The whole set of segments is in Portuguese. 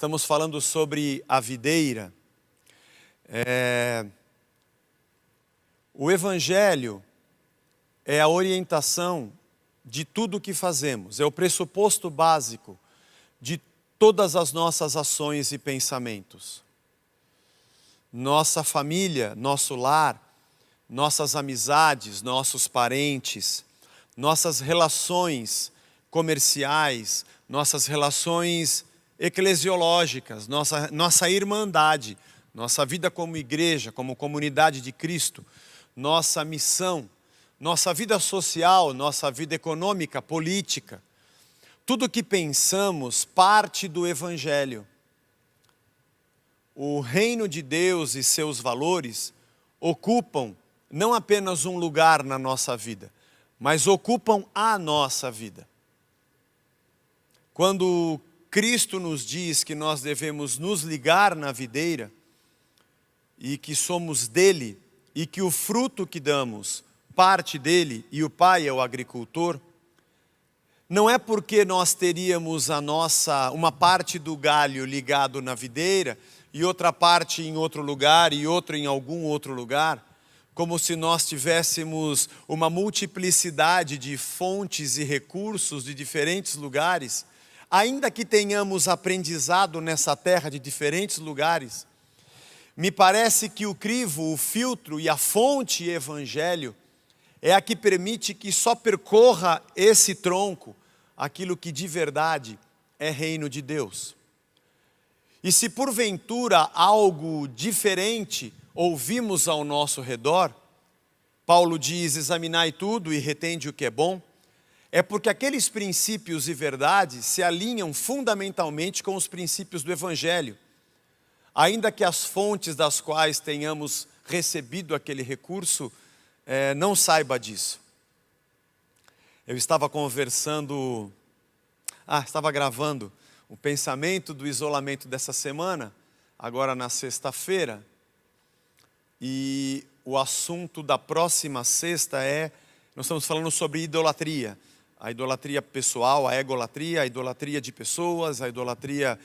Estamos falando sobre a videira. O Evangelho é a orientação de tudo o que fazemos, é o pressuposto básico de todas as nossas ações e pensamentos. Nossa família, nosso lar, nossas amizades, nossos parentes, nossas relações comerciais, nossas relações eclesiológicas, nossa irmandade, nossa vida como igreja, como comunidade de Cristo, nossa missão, nossa vida social, nossa vida econômica, política. Tudo que pensamos parte do Evangelho. O reino de Deus e seus valores ocupam não apenas um lugar na nossa vida, mas ocupam a nossa vida. Quando Cristo nos diz que nós devemos nos ligar na videira e que somos dele e que o fruto que damos parte dele e o Pai é o agricultor, não é porque nós teríamos uma parte do galho ligado na videira e outra parte em outro lugar e outra em algum outro lugar, como se nós tivéssemos uma multiplicidade de fontes e recursos de diferentes lugares, ainda que tenhamos aprendizado nessa terra de diferentes lugares. Me parece que o crivo, o filtro e a fonte evangelho é a que permite que só percorra esse tronco aquilo que de verdade é reino de Deus. E se porventura algo diferente ouvimos ao nosso redor, Paulo diz: examinai tudo e retende o que é bom, é porque aqueles princípios e verdades se alinham fundamentalmente com os princípios do Evangelho, ainda que as fontes das quais tenhamos recebido aquele recurso não saiba disso. Eu estava gravando o pensamento do isolamento dessa semana, agora na sexta-feira, e o assunto da próxima sexta nós estamos falando sobre idolatria. A idolatria pessoal, a egolatria, a idolatria de pessoas, a idolatria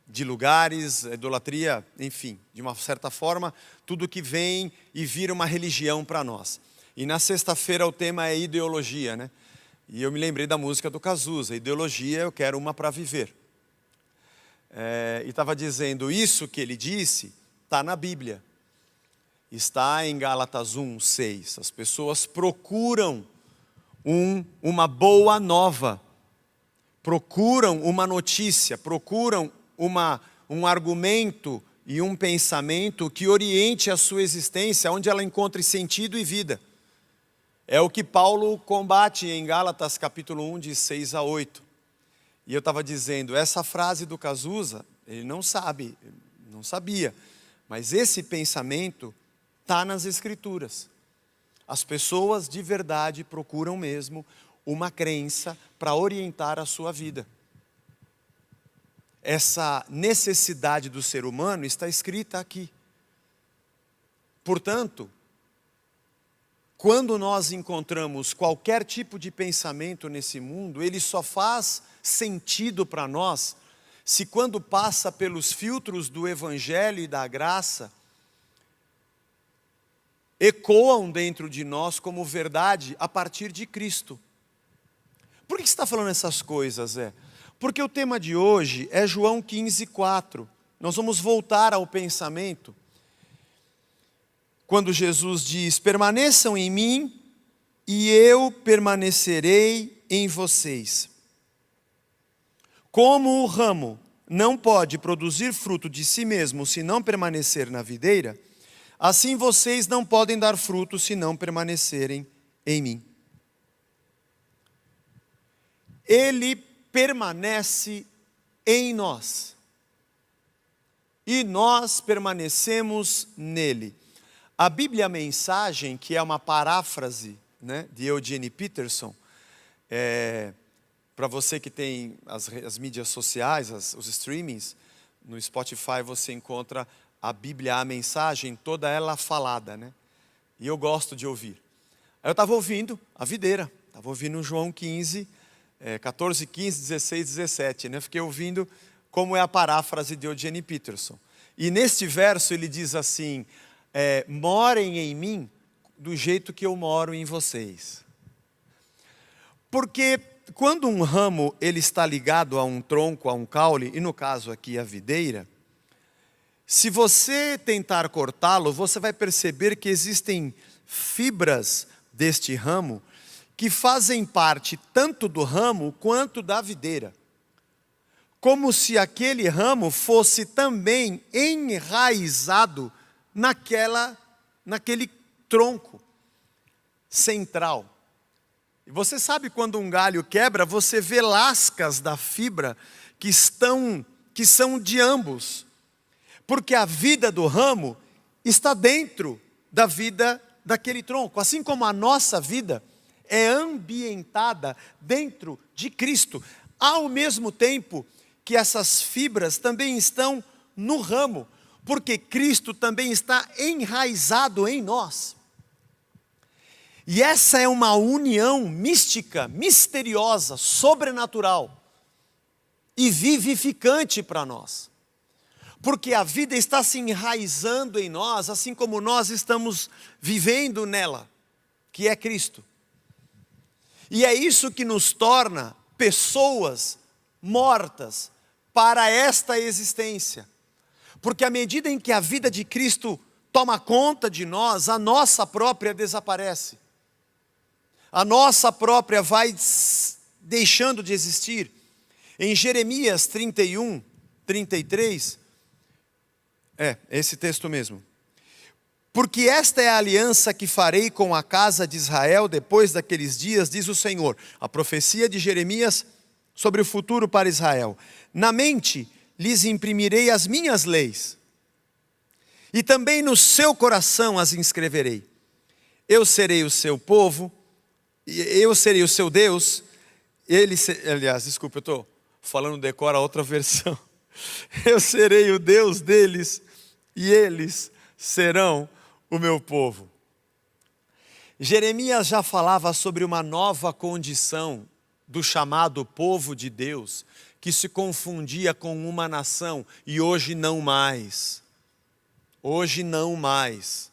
de lugares, a idolatria, enfim, de uma certa forma, tudo que vem e vira uma religião para nós. E na sexta-feira o tema é ideologia, né? E eu me lembrei da música do Cazuza, ideologia eu quero uma para viver. E estava dizendo, isso que ele disse, está na Bíblia. Está em Gálatas 1:6. As pessoas procuram uma boa nova, procuram uma notícia, procuram um argumento e um pensamento que oriente a sua existência, onde ela encontre sentido e vida. É o que Paulo combate em Gálatas capítulo 1, de 6 a 8. E eu estava dizendo, essa frase do Cazuza, ele não sabia, mas esse pensamento está nas Escrituras. As pessoas de verdade procuram mesmo uma crença para orientar a sua vida. Essa necessidade do ser humano está escrita aqui. Portanto, quando nós encontramos qualquer tipo de pensamento nesse mundo, ele só faz sentido para nós se quando passa pelos filtros do Evangelho e da graça, ecoam dentro de nós como verdade a partir de Cristo. Por que você está falando essas coisas, Zé? Porque o tema de hoje é João 15:4. Nós vamos voltar ao pensamento. Quando Jesus diz, permaneçam em mim e eu permanecerei em vocês. Como o ramo não pode produzir fruto de si mesmo se não permanecer na videira, assim vocês não podem dar fruto se não permanecerem em mim. Ele permanece em nós. E nós permanecemos nele. A Bíblia Mensagem, que é uma paráfrase, né, de Eugene Peterson, para você que tem as mídias sociais, os streamings, no Spotify você encontra a Bíblia, a Mensagem, toda ela falada, né? E eu gosto de ouvir. Aí eu estava ouvindo a videira, estava ouvindo João 15, 14, 15, 16, 17, né? Fiquei ouvindo como é a paráfrase de Eugene Peterson. E neste verso ele diz assim, morem em mim do jeito que eu moro em vocês. Porque quando um ramo ele está ligado a um tronco, a um caule, e no caso aqui a videira, se você tentar cortá-lo, você vai perceber que existem fibras deste ramo que fazem parte tanto do ramo quanto da videira. Como se aquele ramo fosse também enraizado naquele tronco central. E você sabe quando um galho quebra, você vê lascas da fibra que são de ambos. Porque a vida do ramo está dentro da vida daquele tronco. Assim como a nossa vida é ambientada dentro de Cristo. Ao mesmo tempo que essas fibras também estão no ramo. Porque Cristo também está enraizado em nós. E essa é uma união mística, misteriosa, sobrenatural e vivificante para nós. Porque a vida está se enraizando em nós, assim como nós estamos vivendo nela, que é Cristo. E é isso que nos torna pessoas mortas para esta existência. Porque à medida em que a vida de Cristo toma conta de nós, a nossa própria desaparece. A nossa própria vai deixando de existir. Em Jeremias 31, 33, esse texto mesmo. Porque esta é a aliança que farei com a casa de Israel depois daqueles dias, diz o Senhor. A profecia de Jeremias sobre o futuro para Israel. Na mente lhes imprimirei as minhas leis, e também no seu coração as inscreverei. Eu serei o seu povo, eu serei o seu Deus, eu estou falando decora a outra versão. Eu serei o Deus deles, e eles serão o meu povo. Jeremias já falava sobre uma nova condição do chamado povo de Deus, que se confundia com uma nação, e hoje não mais. Hoje não mais.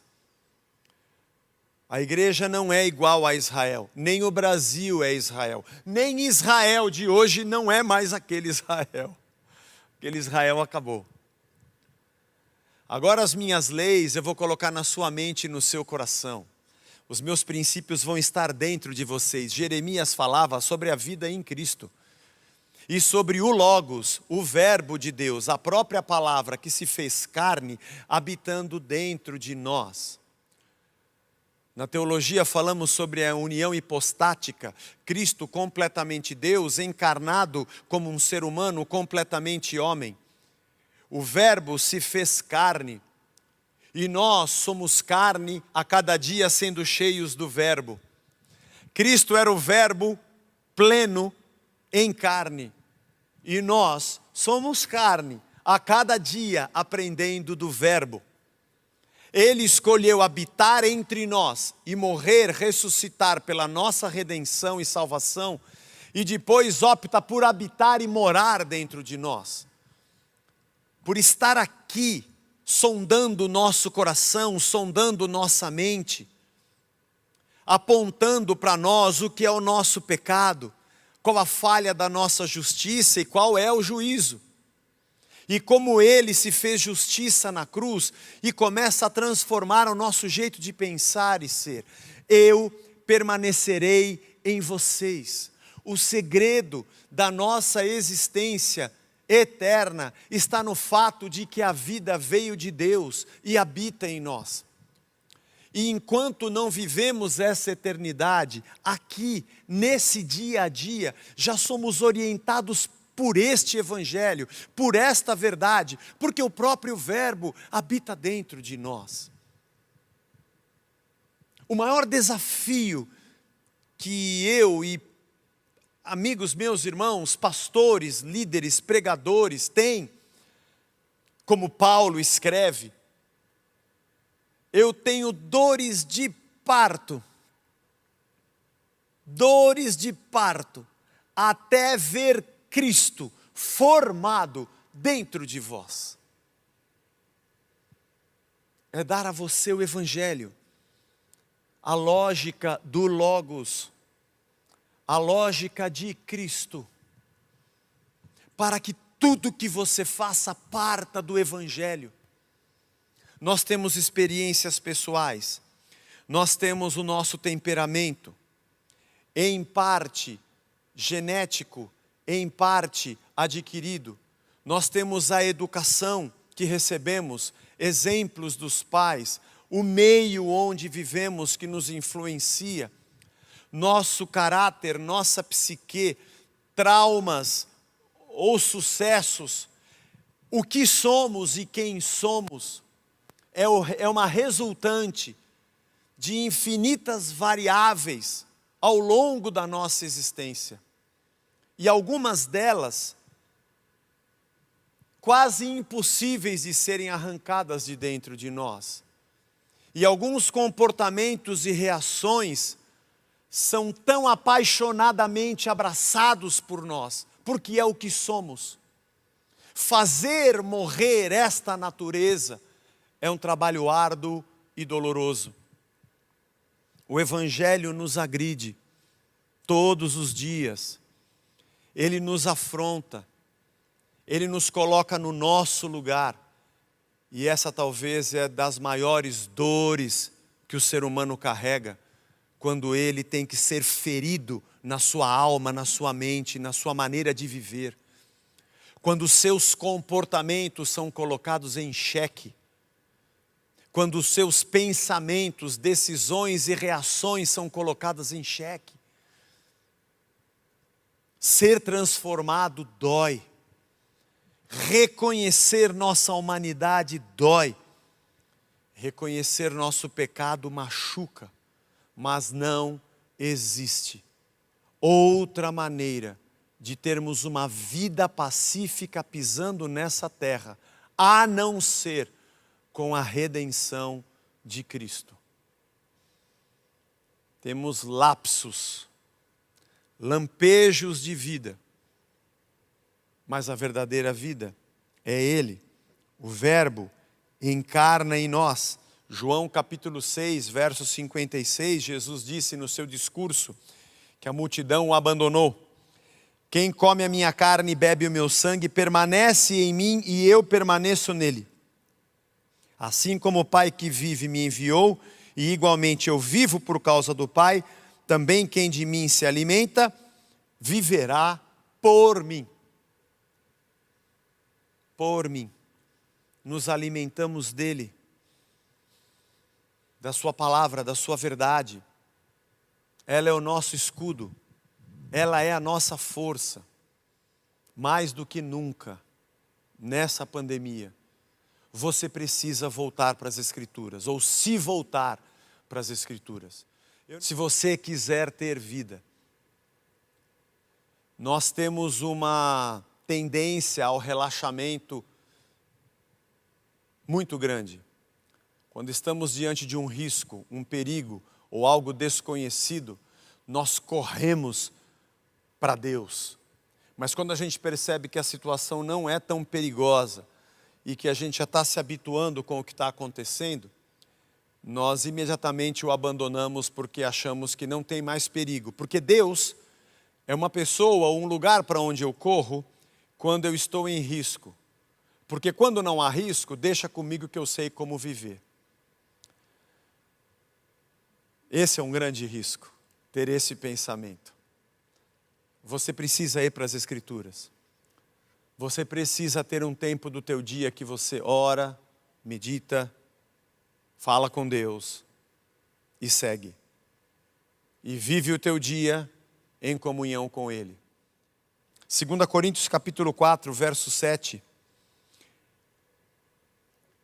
A igreja não é igual a Israel, nem o Brasil é Israel, nem Israel de hoje não é mais aquele Israel. Aquele Israel acabou. Agora as minhas leis eu vou colocar na sua mente e no seu coração. Os meus princípios vão estar dentro de vocês. Jeremias falava sobre a vida em Cristo. E sobre o Logos, o verbo de Deus, a própria palavra que se fez carne, habitando dentro de nós. Na teologia falamos sobre a união hipostática, Cristo completamente Deus, encarnado como um ser humano completamente homem. O verbo se fez carne, e nós somos carne a cada dia sendo cheios do verbo. Cristo era o verbo pleno em carne, e nós somos carne a cada dia aprendendo do verbo. Ele escolheu habitar entre nós e morrer, ressuscitar pela nossa redenção e salvação, e depois opta por habitar e morar dentro de nós. Por estar aqui, sondando o nosso coração, sondando nossa mente, apontando para nós o que é o nosso pecado, qual a falha da nossa justiça e qual é o juízo. E como Ele se fez justiça na cruz e começa a transformar o nosso jeito de pensar e ser. Eu permanecerei em vocês. O segredo da nossa existência eterna está no fato de que a vida veio de Deus e habita em nós. E enquanto não vivemos essa eternidade, aqui, nesse dia a dia, já somos orientados por este evangelho, por esta verdade, porque o próprio verbo habita dentro de nós. O maior desafio que eu e amigos meus, irmãos, pastores, líderes, pregadores têm, como Paulo escreve, eu tenho dores de parto, até ver Cristo formado dentro de vós. É dar a você o Evangelho, a lógica do Logos, a lógica de Cristo, para que tudo que você faça parta do Evangelho. Nós temos experiências pessoais, nós temos o nosso temperamento, em parte genético, em parte adquirido. Nós temos a educação que recebemos, exemplos dos pais, o meio onde vivemos que nos influencia, nosso caráter, nossa psique, traumas ou sucessos, o que somos e quem somos, é uma resultante de infinitas variáveis ao longo da nossa existência. E algumas delas quase impossíveis de serem arrancadas de dentro de nós. E alguns comportamentos e reações são tão apaixonadamente abraçados por nós, porque é o que somos. Fazer morrer esta natureza é um trabalho árduo e doloroso. O Evangelho nos agride todos os dias. Ele nos afronta. Ele nos coloca no nosso lugar. E essa talvez é das maiores dores que o ser humano carrega, quando ele tem que ser ferido na sua alma, na sua mente, na sua maneira de viver. Quando os seus comportamentos são colocados em xeque. Quando os seus pensamentos, decisões e reações são colocadas em xeque. Ser transformado dói. Reconhecer nossa humanidade dói. Reconhecer nosso pecado machuca. Mas não existe outra maneira de termos uma vida pacífica pisando nessa terra, a não ser com a redenção de Cristo. Temos lapsos, lampejos de vida, mas a verdadeira vida é Ele. O Verbo encarna em nós. João capítulo 6, verso 56, Jesus disse no seu discurso que a multidão o abandonou. Quem come a minha carne e bebe o meu sangue permanece em mim e eu permaneço nele. Assim como o Pai que vive me enviou, e igualmente eu vivo por causa do Pai, também quem de mim se alimenta, viverá por mim. Por mim. Nos alimentamos dele, da sua palavra, da sua verdade. Ela é o nosso escudo, ela é a nossa força. Mais do que nunca, nessa pandemia, você precisa voltar para as Escrituras, ou se voltar para as Escrituras. Se você quiser ter vida, nós temos uma tendência ao relaxamento muito grande. Quando estamos diante de um risco, um perigo ou algo desconhecido, nós corremos para Deus. Mas quando a gente percebe que a situação não é tão perigosa e que a gente já está se habituando com o que está acontecendo, nós imediatamente o abandonamos porque achamos que não tem mais perigo. Porque Deus é uma pessoa ou um lugar para onde eu corro quando eu estou em risco. Porque quando não há risco, deixa comigo que eu sei como viver. Esse é um grande risco, ter esse pensamento. Você precisa ir para as Escrituras. Você precisa ter um tempo do teu dia que você ora, medita, fala com Deus e segue. E vive o teu dia em comunhão com Ele. 2 Coríntios capítulo 4, verso 7.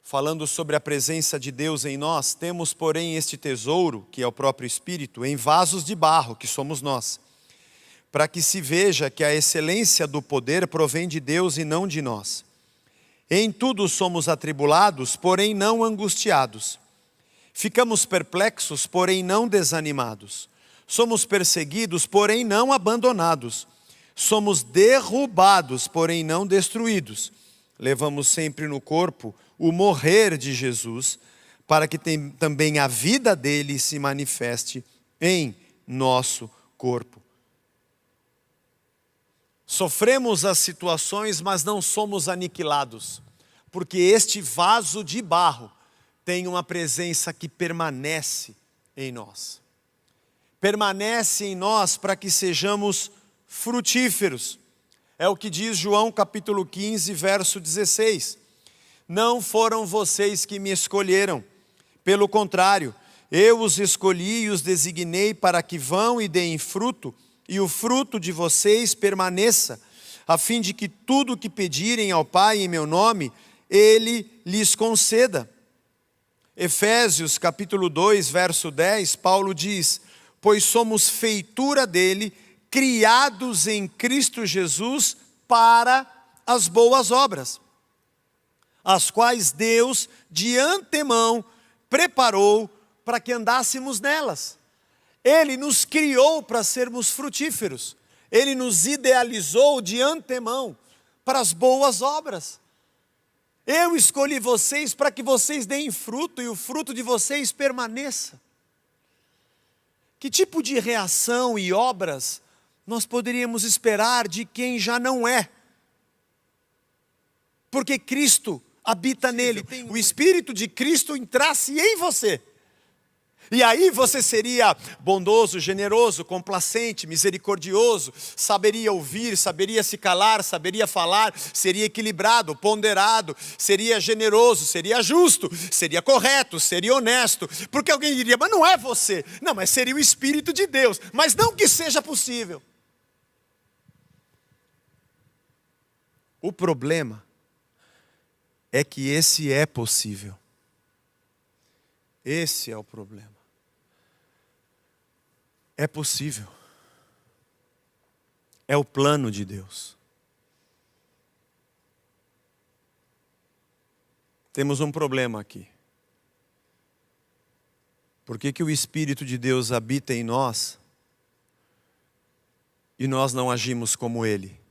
Falando sobre a presença de Deus em nós, temos, porém, este tesouro, que é o próprio Espírito, em vasos de barro, que somos nós, para que se veja que a excelência do poder provém de Deus e não de nós. Em tudo somos atribulados, porém não angustiados. Ficamos perplexos, porém não desanimados. Somos perseguidos, porém não abandonados. Somos derrubados, porém não destruídos. levamos sempre no corpo o morrer de Jesus, para que também a vida dele se manifeste em nosso corpo. Sofremos as situações, mas não somos aniquilados, porque este vaso de barro tem uma presença que permanece em nós. Permanece em nós para que sejamos frutíferos. É o que diz João capítulo 15, verso 16. Não foram vocês que me escolheram, pelo contrário, eu os escolhi e os designei para que vão e deem fruto, e o fruto de vocês permaneça, a fim de que tudo o que pedirem ao Pai em meu nome, Ele lhes conceda. Efésios capítulo 2, verso 10, Paulo diz: pois somos feitura dele, criados em Cristo Jesus para as boas obras, as quais Deus de antemão preparou para que andássemos nelas. Ele nos criou para sermos frutíferos. Ele nos idealizou de antemão para as boas obras. Eu escolhi vocês para que vocês deem fruto e o fruto de vocês permaneça. Que tipo de reação e obras nós poderíamos esperar de quem já não é? Porque Cristo habita nele. O Espírito de Cristo entrasse em você. E aí você seria bondoso, generoso, complacente, misericordioso, saberia ouvir, saberia se calar, saberia falar, seria equilibrado, ponderado, seria generoso, seria justo, seria correto, seria honesto. Porque alguém diria, mas não é você. Não, mas seria o Espírito de Deus. Mas não que seja possível. O problema é que esse é possível. Esse é o problema. É possível. É o plano de Deus. Temos um problema aqui. Por que o Espírito de Deus habita em nós e nós não agimos como Ele?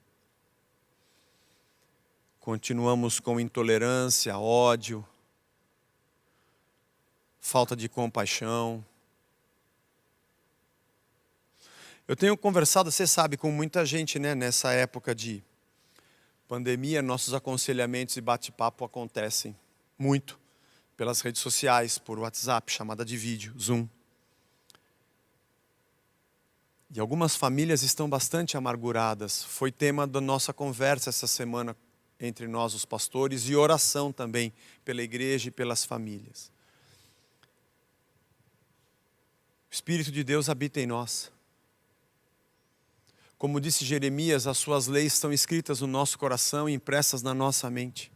Continuamos com intolerância, ódio, falta de compaixão. Eu tenho conversado, você sabe, com muita gente, né, nessa época de pandemia. Nossos aconselhamentos e bate-papo acontecem muito pelas redes sociais, por WhatsApp, chamada de vídeo, Zoom. E algumas famílias estão bastante amarguradas. Foi tema da nossa conversa essa semana entre nós, os pastores, e oração também pela igreja e pelas famílias. O Espírito de Deus habita em nós. Como disse Jeremias, as suas leis estão escritas no nosso coração e impressas na nossa mente.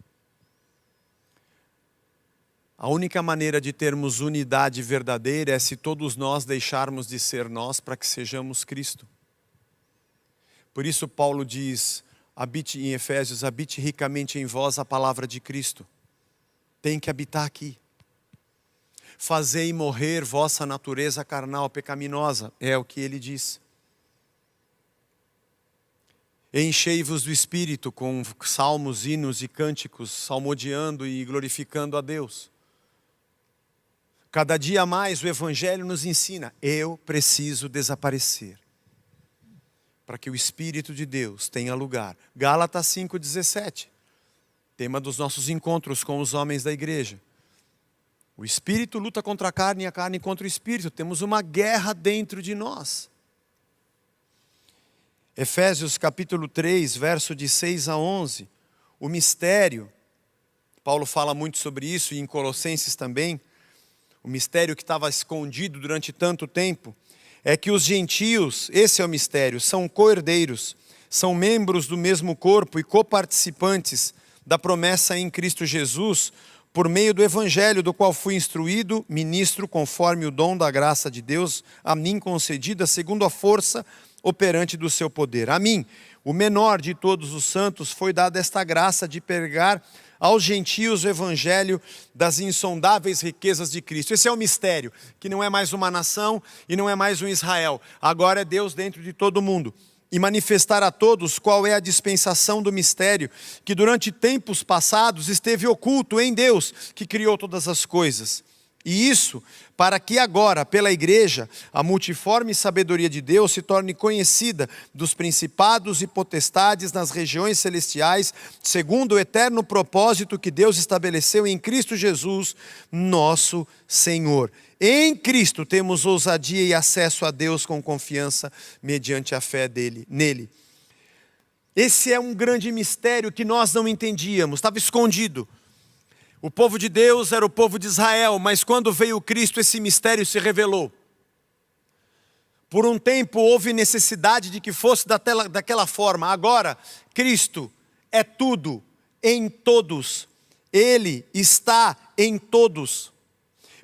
A única maneira de termos unidade verdadeira é se todos nós deixarmos de ser nós para que sejamos Cristo. Por isso Paulo diz, habite em Efésios, habite ricamente em vós a palavra de Cristo. Tem que habitar aqui. Fazei morrer vossa natureza carnal pecaminosa, é o que ele diz. Enchei-vos do Espírito com salmos, hinos e cânticos, salmodiando e glorificando a Deus. Cada dia mais o Evangelho nos ensina, eu preciso desaparecer, para que o Espírito de Deus tenha lugar. Gálatas 5,17, tema dos nossos encontros com os homens da igreja. O Espírito luta contra a carne contra o Espírito. Temos uma guerra dentro de nós. Efésios capítulo 3, verso de 6 a 11. O mistério, Paulo fala muito sobre isso e em Colossenses também. O mistério que estava escondido durante tanto tempo é que os gentios, esse é o mistério, são co-herdeiros, são membros do mesmo corpo e coparticipantes da promessa em Cristo Jesus, por meio do Evangelho, do qual fui instruído, ministro conforme o dom da graça de Deus, a mim concedida, segundo a força operante do seu poder. A mim, o menor de todos os santos, foi dada esta graça de pregar aos gentios o Evangelho das insondáveis riquezas de Cristo. Esse é o mistério, que não é mais uma nação e não é mais um Israel. Agora é Deus dentro de todo mundo. e manifestar a todos qual é a dispensação do mistério, que durante tempos passados esteve oculto em Deus, que criou todas as coisas. E isso para que agora, pela igreja, a multiforme sabedoria de Deus se torne conhecida dos principados e potestades nas regiões celestiais, segundo o eterno propósito que Deus estabeleceu em Cristo Jesus, nosso Senhor. Em Cristo temos ousadia e acesso a Deus com confiança, mediante a fé nele. Esse é um grande mistério que nós não entendíamos, estava escondido. O povo de Deus era o povo de Israel, mas quando veio Cristo, esse mistério se revelou. Por um tempo houve necessidade de que fosse daquela forma. Agora, Cristo é tudo, em todos. Ele está em todos.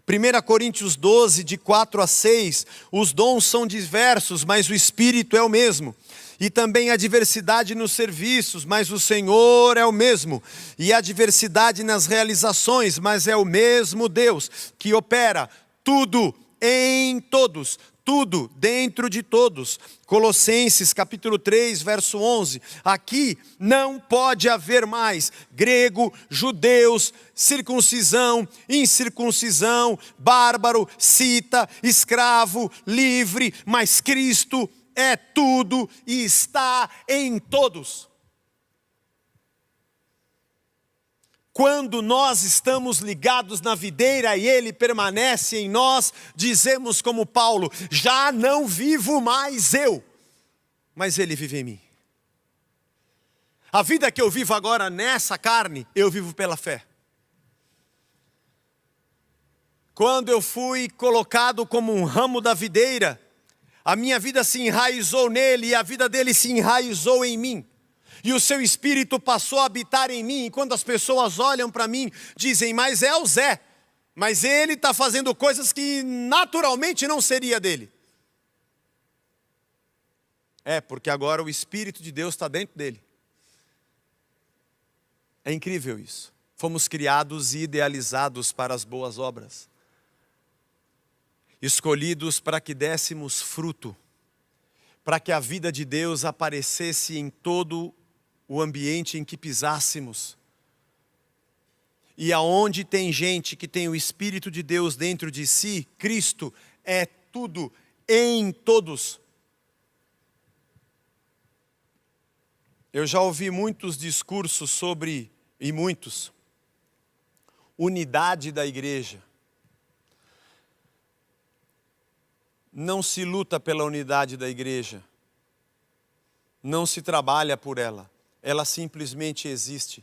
1 Coríntios 12, de 4 a 6, os dons são diversos, mas o Espírito é o mesmo. E também há diversidade nos serviços, mas o Senhor é o mesmo. E há diversidade nas realizações, mas é o mesmo Deus que opera tudo em todos, tudo dentro de todos. Colossenses capítulo 3, verso 11. Aqui não pode haver mais grego, judeus, circuncisão, incircuncisão, bárbaro, cita, escravo, livre, mas Cristo é tudo e está em todos. Quando nós estamos ligados na videira e Ele permanece em nós, dizemos como Paulo: já não vivo mais eu, mas Ele vive em mim. A vida que eu vivo agora nessa carne, eu vivo pela fé. Quando eu fui colocado como um ramo da videira, a minha vida se enraizou nele e a vida dele se enraizou em mim. E o seu espírito passou a habitar em mim. E quando as pessoas olham para mim, dizem: mas é o Zé. Mas ele está fazendo coisas que naturalmente não seria dele. É, porque agora o Espírito de Deus está dentro dele. É incrível isso. Fomos criados e idealizados para as boas obras. Escolhidos para que dessemos fruto, para que a vida de Deus aparecesse em todo o ambiente em que pisássemos. E aonde tem gente que tem o Espírito de Deus dentro de si, Cristo é tudo em todos. Eu já ouvi muitos discursos sobre, unidade da igreja. Não se luta pela unidade da igreja, não se trabalha por ela, ela simplesmente existe.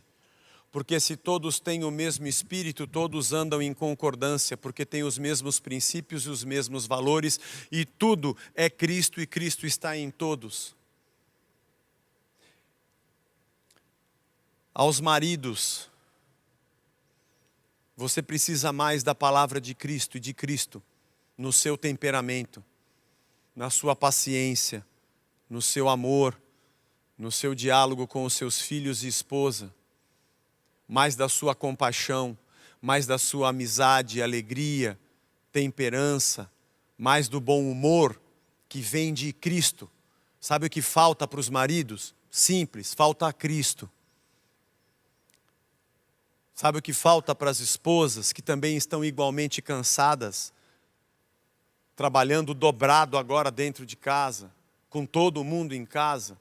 Porque se todos têm o mesmo Espírito, todos andam em concordância, porque têm os mesmos princípios e os mesmos valores, e tudo é Cristo e Cristo está em todos. Aos maridos, você precisa mais da palavra de Cristo e de Cristo no seu temperamento, na sua paciência, no seu amor, no seu diálogo com os seus filhos e esposa, mais da sua compaixão, mais da sua amizade, alegria, temperança, mais do bom humor que vem de Cristo. Sabe o que falta para os maridos? Simples, falta a Cristo. Sabe o que falta para as esposas que também estão igualmente cansadas, trabalhando dobrado agora dentro de casa, com todo mundo em casa?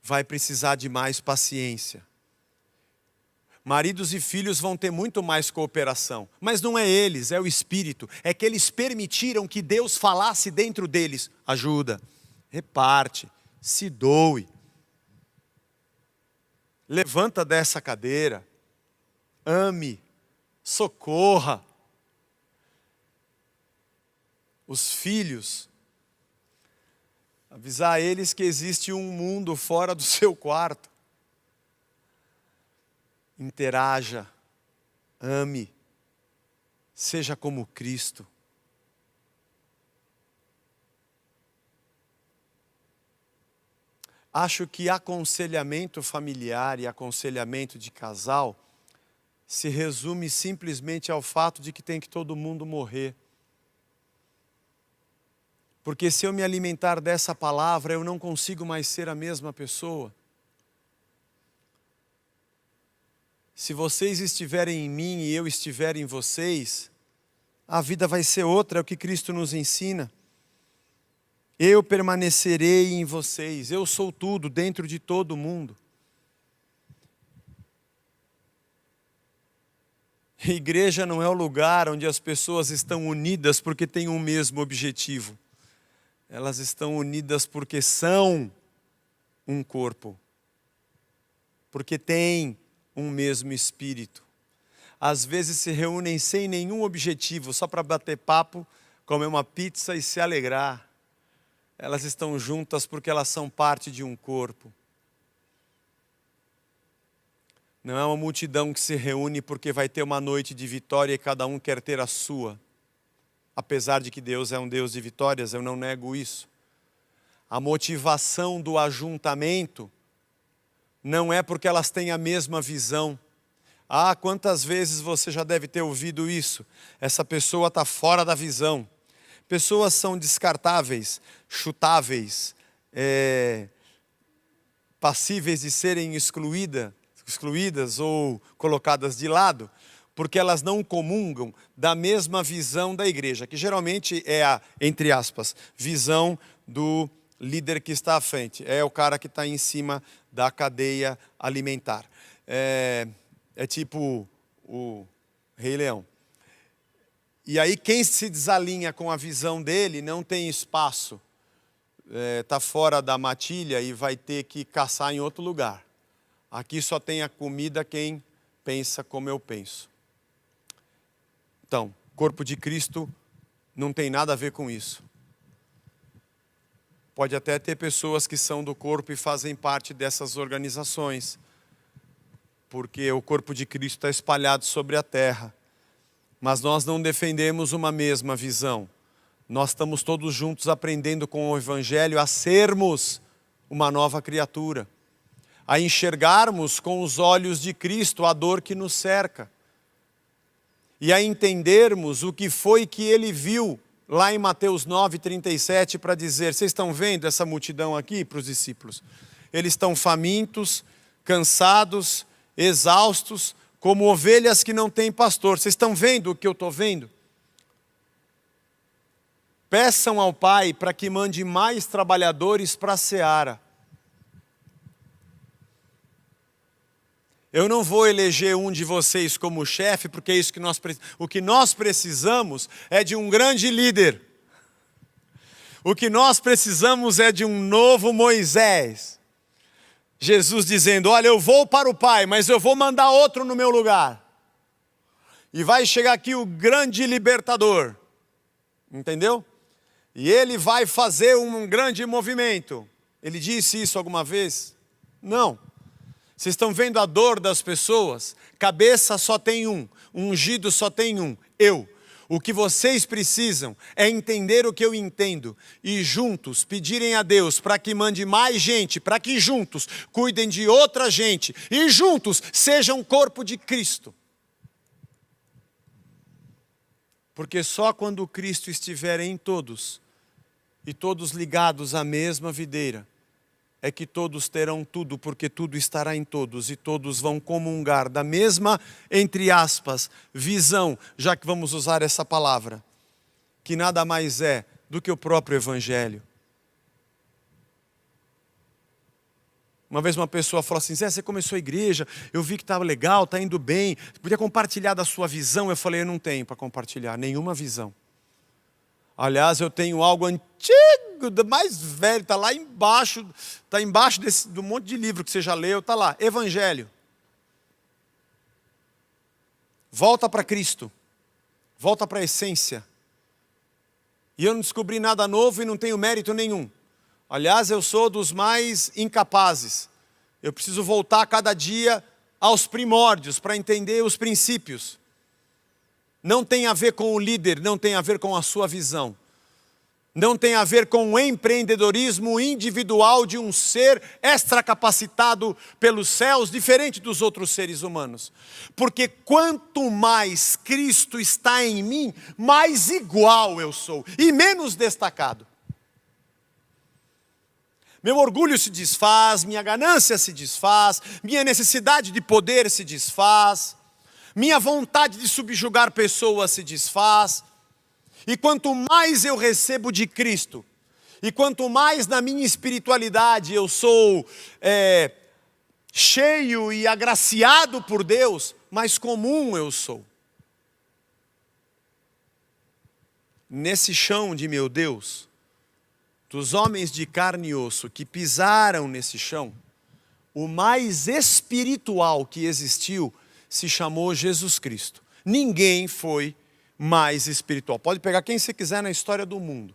Vai precisar de mais paciência. Maridos e filhos vão ter muito mais cooperação, mas não é eles, é o Espírito. É que eles permitiram que Deus falasse dentro deles. Ajuda, reparte, se doe. Levanta dessa cadeira, ame, socorra. Os filhos, avisar eles que existe um mundo fora do seu quarto. Interaja, ame, seja como Cristo. Acho que aconselhamento familiar e aconselhamento de casal se resume simplesmente ao fato de que tem que todo mundo morrer. Porque se eu me alimentar dessa palavra, eu não consigo mais ser a mesma pessoa. Se vocês estiverem em mim e eu estiver em vocês, a vida vai ser outra, é o que Cristo nos ensina. Eu permanecerei em vocês, eu sou tudo dentro de todo mundo. A igreja não é o lugar onde as pessoas estão unidas porque têm um mesmo objetivo. Elas estão unidas porque são um corpo. Porque têm um mesmo espírito. Às vezes se reúnem sem nenhum objetivo, só para bater papo, comer uma pizza e se alegrar. Elas estão juntas porque elas são parte de um corpo. Não é uma multidão que se reúne porque vai ter uma noite de vitória e cada um quer ter a sua. Apesar de que Deus é um Deus de vitórias, eu não nego isso. A motivação do ajuntamento não é porque elas têm a mesma visão. Ah, quantas vezes você já deve ter ouvido isso? Essa pessoa está fora da visão. Pessoas são descartáveis, chutáveis, passíveis de serem excluídas ou colocadas de lado, porque elas não comungam da mesma visão da igreja, que geralmente é a, entre aspas, visão do líder que está à frente. É o cara que está em cima da cadeia alimentar. É tipo o Rei Leão. E aí quem se desalinha com a visão dele não tem espaço. Está fora da matilha e vai ter que caçar em outro lugar. Aqui só tem a comida quem pensa como eu penso. Então, corpo de Cristo não tem nada a ver com isso. Pode até ter pessoas que são do corpo e fazem parte dessas organizações, porque o corpo de Cristo está espalhado sobre a terra. Mas nós não defendemos uma mesma visão. Nós estamos todos juntos aprendendo com o Evangelho a sermos uma nova criatura, a enxergarmos com os olhos de Cristo a dor que nos cerca e a entendermos o que foi que Ele viu lá em Mateus 9:37 para dizer: vocês estão vendo essa multidão aqui para os discípulos? Eles estão famintos, cansados, exaustos, como ovelhas que não têm pastor. Vocês estão vendo o que eu estou vendo? Peçam ao Pai para que mande mais trabalhadores para a seara. Eu não vou eleger um de vocês como chefe, porque é isso que o que nós precisamos é de um grande líder. O que nós precisamos é de um novo Moisés. Jesus dizendo: olha, eu vou para o Pai, mas eu vou mandar outro no meu lugar. E vai chegar aqui o grande libertador. Entendeu? E ele vai fazer um grande movimento. Ele disse isso alguma vez? Não. Vocês estão vendo a dor das pessoas? Cabeça só tem um, ungido só tem um, eu. O que vocês precisam é entender o que eu entendo e juntos pedirem a Deus para que mande mais gente, para que juntos cuidem de outra gente e juntos sejam corpo de Cristo. Porque só quando Cristo estiver em todos e todos ligados à mesma videira, é que todos terão tudo, porque tudo estará em todos e todos vão comungar da mesma, entre aspas, visão, já que vamos usar essa palavra, que nada mais é do que o próprio Evangelho. Uma vez uma pessoa falou assim: Zé, você começou a igreja, eu vi que estava legal, está indo bem, podia compartilhar da sua visão? Eu falei: eu não tenho para compartilhar nenhuma visão. Aliás, eu tenho algo antigo, mais velho, está lá embaixo, está embaixo do monte de livro que você já leu, está lá, Evangelho. Volta para Cristo, volta para a essência. E eu não descobri nada novo e não tenho mérito nenhum. Aliás, eu sou dos mais incapazes. Eu preciso voltar cada dia aos primórdios para entender os princípios. Não tem a ver com o líder, não tem a ver com a sua visão. Não tem a ver com o empreendedorismo individual de um ser extracapacitado pelos céus, diferente dos outros seres humanos. Porque quanto mais Cristo está em mim, mais igual eu sou e menos destacado. Meu orgulho se desfaz, minha ganância se desfaz, minha necessidade de poder se desfaz, minha vontade de subjugar pessoas se desfaz. E quanto mais eu recebo de Cristo, e quanto mais na minha espiritualidade eu sou cheio e agraciado por Deus, mais comum eu sou. Nesse chão de meu Deus, dos homens de carne e osso que pisaram nesse chão, o mais espiritual que existiu se chamou Jesus Cristo. Ninguém foi mais espiritual. Pode pegar quem você quiser na história do mundo.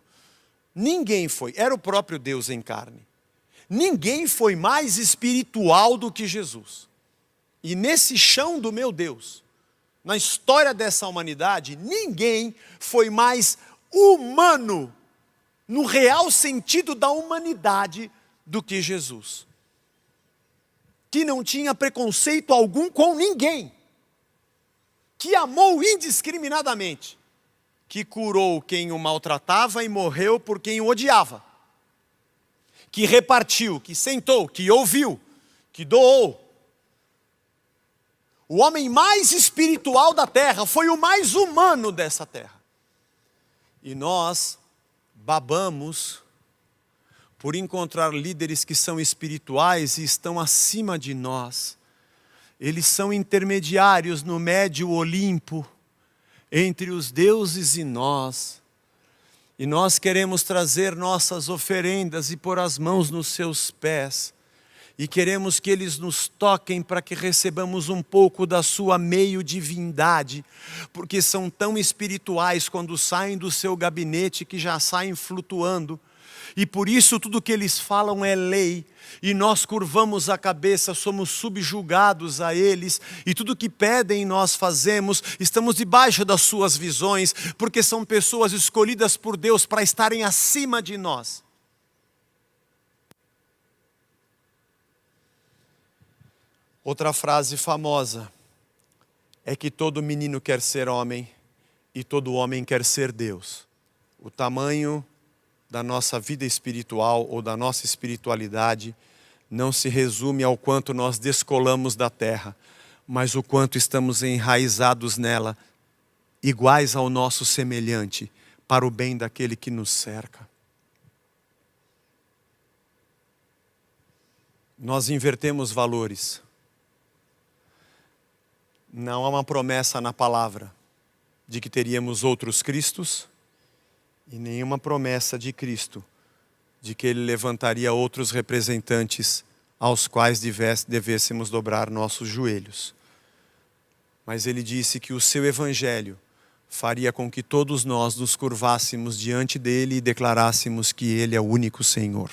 Ninguém foi. Era o próprio Deus em carne. Ninguém foi mais espiritual do que Jesus. E nesse chão do meu Deus, na história dessa humanidade, ninguém foi mais humano, no real sentido da humanidade, do que Jesus. Que não tinha preconceito algum com ninguém. Que amou indiscriminadamente. Que curou quem o maltratava e morreu por quem o odiava. Que repartiu, que sentou, que ouviu, que doou. O homem mais espiritual da terra foi o mais humano dessa terra. E nós babamos por encontrar líderes que são espirituais e estão acima de nós. Eles são intermediários no médio Olimpo, entre os deuses e nós. E nós queremos trazer nossas oferendas e pôr as mãos nos seus pés. E queremos que eles nos toquem para que recebamos um pouco da sua meio-divindade, porque são tão espirituais quando saem do seu gabinete que já saem flutuando. E por isso tudo que eles falam é lei, e nós curvamos a cabeça, somos subjugados a eles, e tudo que pedem nós fazemos, estamos debaixo das suas visões, porque são pessoas escolhidas por Deus para estarem acima de nós. Outra frase famosa é que todo menino quer ser homem e todo homem quer ser Deus. O tamanho da nossa vida espiritual ou da nossa espiritualidade não se resume ao quanto nós descolamos da terra, mas o quanto estamos enraizados nela, iguais ao nosso semelhante, para o bem daquele que nos cerca. Nós invertemos valores. Não há uma promessa na palavra de que teríamos outros Cristos e nenhuma promessa de Cristo de que Ele levantaria outros representantes aos quais devêssemos dobrar nossos joelhos. Mas Ele disse que o seu Evangelho faria com que todos nós nos curvássemos diante dEle e declarássemos que Ele é o único Senhor.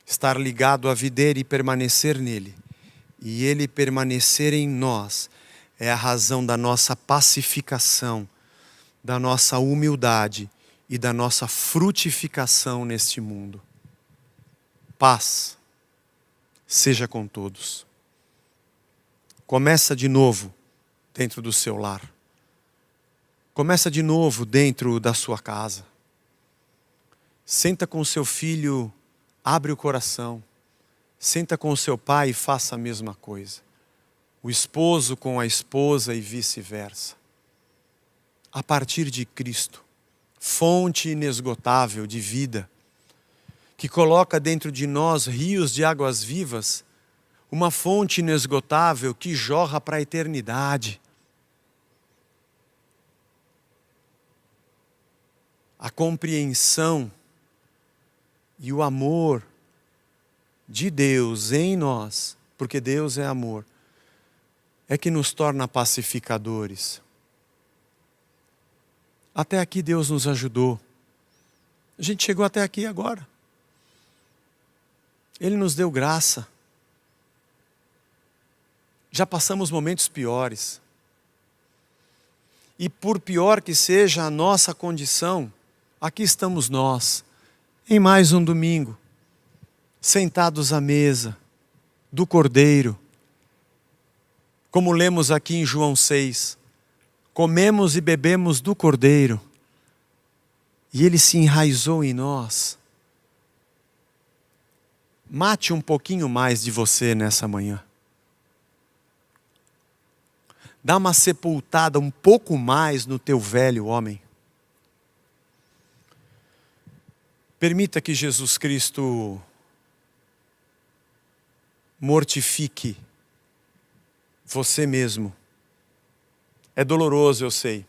Estar ligado à videira e permanecer nele, e Ele permanecer em nós, é a razão da nossa pacificação, da nossa humildade e da nossa frutificação neste mundo. Paz seja com todos. Começa de novo dentro do seu lar. Começa de novo dentro da sua casa. Senta com seu filho, abre o coração. Senta com o seu pai e faça a mesma coisa. O esposo com a esposa e vice-versa. A partir de Cristo, fonte inesgotável de vida, que coloca dentro de nós rios de águas vivas, uma fonte inesgotável que jorra para a eternidade. A compreensão e o amor de Deus em nós, porque Deus é amor, é que nos torna pacificadores. Até aqui Deus nos ajudou. A gente chegou até aqui agora. Ele nos deu graça. Já passamos momentos piores. E por pior que seja a nossa condição, aqui estamos nós, em mais um domingo, sentados à mesa do Cordeiro, como lemos aqui em João 6, comemos e bebemos do Cordeiro, e Ele se enraizou em nós, Mate um pouquinho mais de você nessa manhã. Dá uma sepultada um pouco mais no teu velho homem. Permita que Jesus Cristo mortifique você mesmo. É doloroso, eu sei,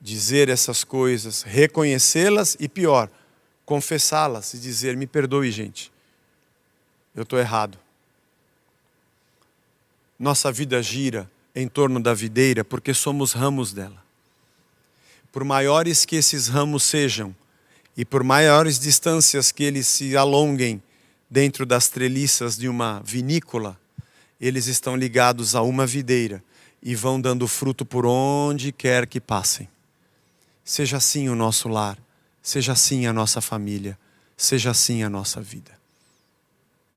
dizer essas coisas, reconhecê-las e pior, confessá-las e dizer, me perdoe, gente, eu estou errado. Nossa vida gira em torno da videira porque somos ramos dela. Por maiores que esses ramos sejam e por maiores distâncias que eles se alonguem dentro das treliças de uma vinícola, eles estão ligados a uma videira e vão dando fruto por onde quer que passem. Seja assim o nosso lar, seja assim a nossa família, seja assim a nossa vida.